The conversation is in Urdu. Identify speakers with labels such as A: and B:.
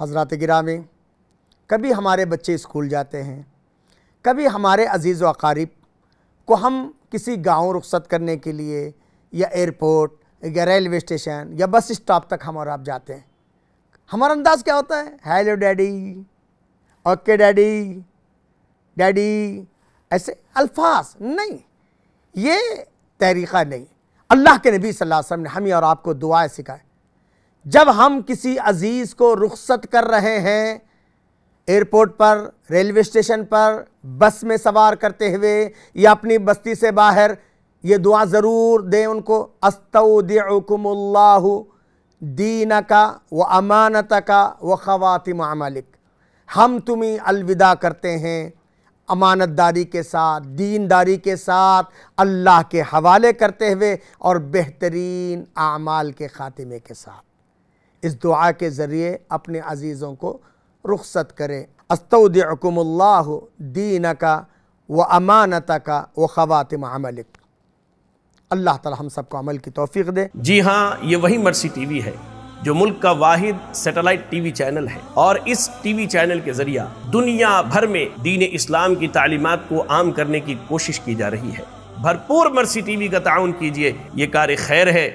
A: حضرات گرامی، کبھی ہمارے بچے اسکول جاتے ہیں، کبھی ہمارے عزیز و اقارب کو ہم کسی گاؤں رخصت کرنے کے لیے یا ایئرپورٹ یا ریلوے اسٹیشن یا بس اسٹاپ تک ہم اور آپ جاتے ہیں۔ ہمارا انداز کیا ہوتا ہے؟ Hello daddy, okay daddy, daddy, ایسے الفاظ نہیں، یہ طریقہ نہیں۔ اللہ کے نبی صلی اللہ علیہ وسلم نے ہمیں اور آپ کو دعائیں سکھائے۔ جب ہم کسی عزیز کو رخصت کر رہے ہیں، ایئرپورٹ پر، ریلوے اسٹیشن پر، بس میں سوار کرتے ہوئے یا اپنی بستی سے باہر، یہ دعا ضرور دیں ان کو، استودعکم اللہ دینک و امانتک و خواتم عملک۔ ہم تمہیں الوداع کرتے ہیں امانت داری کے ساتھ، دین داری کے ساتھ، اللہ کے حوالے کرتے ہوئے اور بہترین اعمال کے خاتمے کے ساتھ۔ اس دعا کے ذریعے اپنے عزیزوں کو رخصت کریں۔ استودعکم اللہ دینک و امانتک و خواتم عملک۔ اللہ تعالی ہم سب کو عمل کی توفیق دے۔
B: جی ہاں، یہ وہی مرسی ٹی وی ہے جو ملک کا واحد سیٹلائٹ ٹی وی چینل ہے، اور اس ٹی وی چینل کے ذریعہ دنیا بھر میں دین اسلام کی تعلیمات کو عام کرنے کی کوشش کی جا رہی ہے۔ بھرپور مرسی ٹی وی کا تعاون کیجئے، یہ کار خیر ہے۔